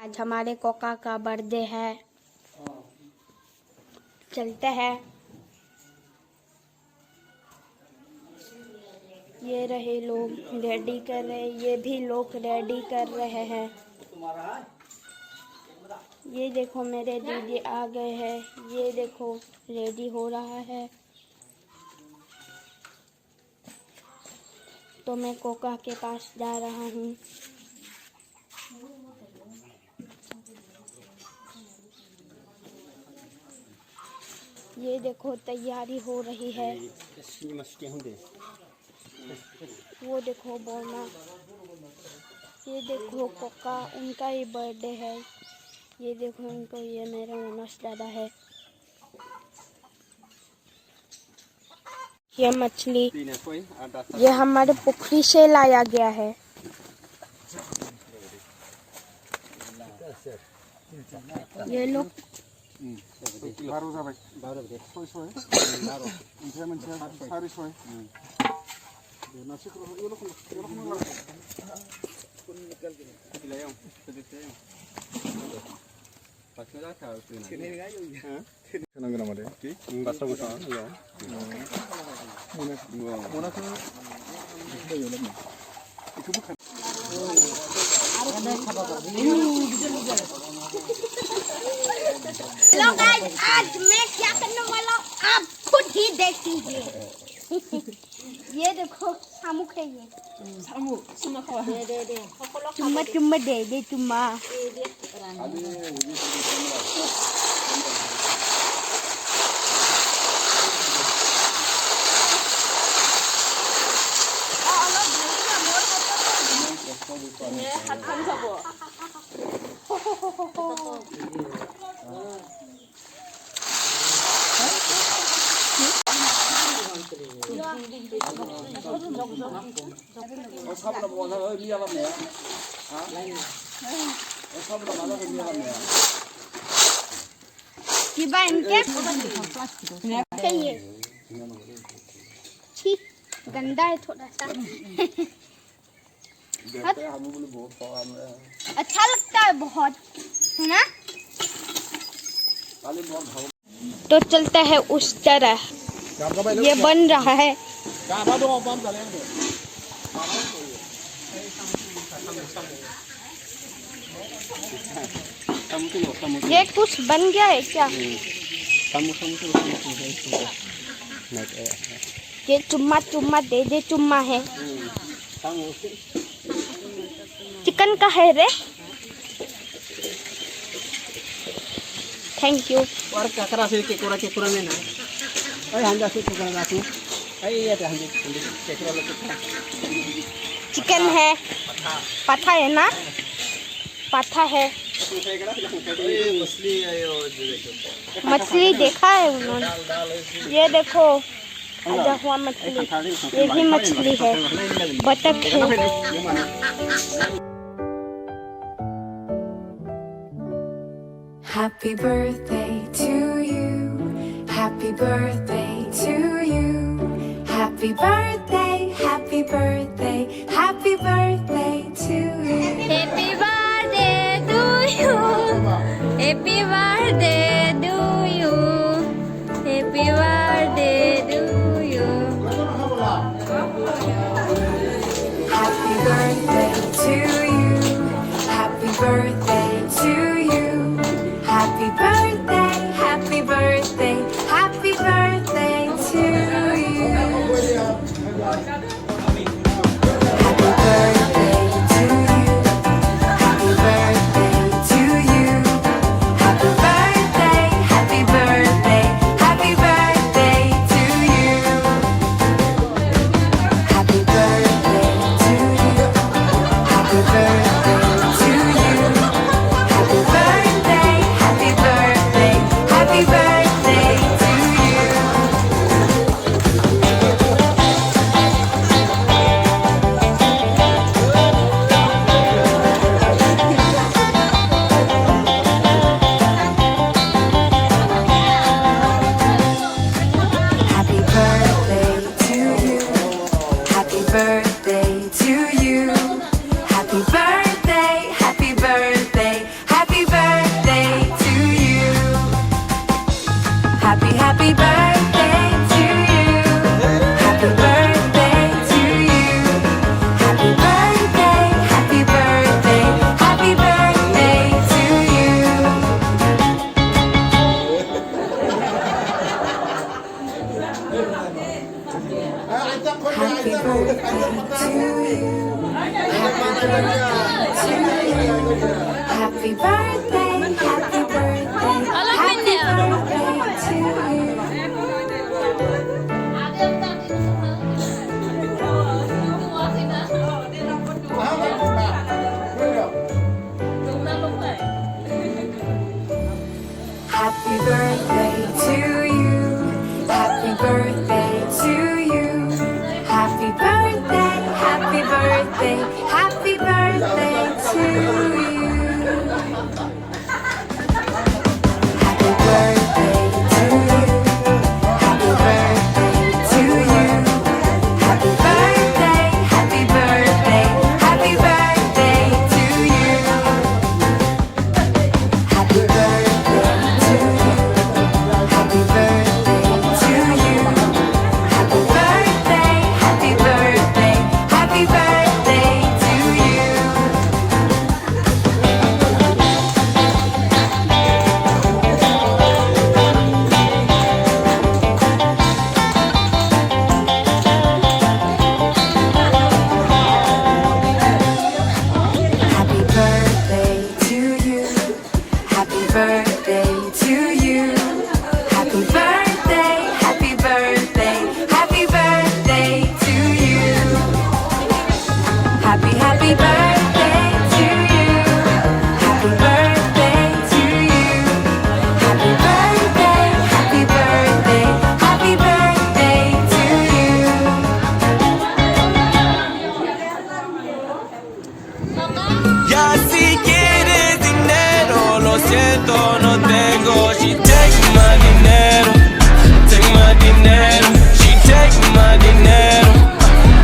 आज हमारे कोका का बर्थडे है। चलते हैं। ये रहे लोग रेडी कर रहे हैं, ये भी लोग रेडी कर रहे हैं। ये देखो मेरे दीदी आ गए हैं, ये देखो रेडी हो रहा है। तो मैं कोका के पास जा रहा हूँ। ये देखो तैयारी हो रही है। वो देखो बोलना, ये देखो कोका, उनका ही बर्थडे है। ये देखो इनको, ये मेरा मनोज दादा है। ये मछली ये हमारे पुखरी से लाया गया है। ये लोग हेलो गाइस, आज मैं क्या करने वाला हूँ आप खुद ही देख लीजिए। ये देखो शामुक है, ये चुम्मा चुम्मा दे चुम्मा। छी गंदा है थोड़ा सा। अच्छा लगता है बहुत, है ना? तो चलता है उस तरह। ये बन रहा है। ये कुछ बन गया है क्या? ये चुम्मा चुम्मा दे चुम्मा है। चिकन का है रे। Thank you. और kakara sih kekura nena. Handa sih kekura aku. Ya dah handi kekura lekuk. Chicken है, पाथा है ना? पाथा है। मछली देखा है उन्होंने। ये देखो आजा हुआ मछली, ये भी मछली है, बतख है। Happy birthday to you. Happy birthday to you. Happy birthday, happy birthday, happy birthday to you. Happy birthday to you. Happy birthday to you. Happy birthday to you. Happy birthday to you. Happy birthday to you. Happy birthday, happy birthday, happy birthday to you. Happy birthday to you. Happy birthday to you. Happy birthday. Happy birthday, happy birthday, happy birthday to you. Happy birthday to you. Happy birthday to you. Happy birthday, happy birthday, happy birthday to you. Happy birthday to you. Happy birthday to you. Happy birthday, happy birthday, happy birthday to you. Happy birthday to you. Happy birthday to you. Happy birthday, happy birthday, happy birthday to you. Happy birthday to you. Happy birthday to you. Happy birthday, happy birthday, happy birthday to you. Happy birthday to you. Happy birthday to you. Happy birthday, happy birthday, happy birthday to you. Ya si quieres dinero, lo siento, no tengo. She take my dinero, take my dinero. She take my dinero,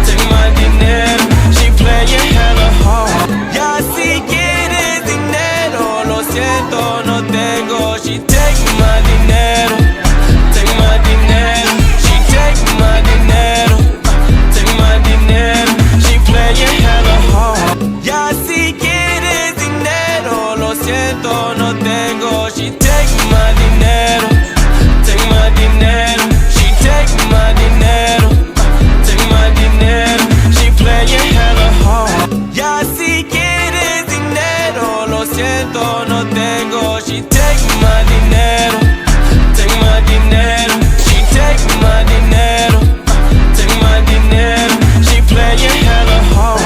take my dinero. She playing hella hard. Ya si quieres dinero, lo siento, no tengo. She take my dinero, take my dinero. She take my dinero, take my dinero. She playing hella hard. Ya si quieres dinero, lo siento, no tengo. She take my dinero, take my dinero. She take my dinero, take my dinero. She playing hella hard. Ya si quieres dinero, lo siento, no tengo. She take my dinero, take my dinero. She take my dinero, take my dinero. She playing hella hard.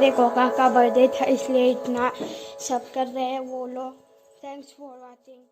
देखो काका birthday था इसलिए इतना सब कर रहे हैं वो लोग। Thanks for watching.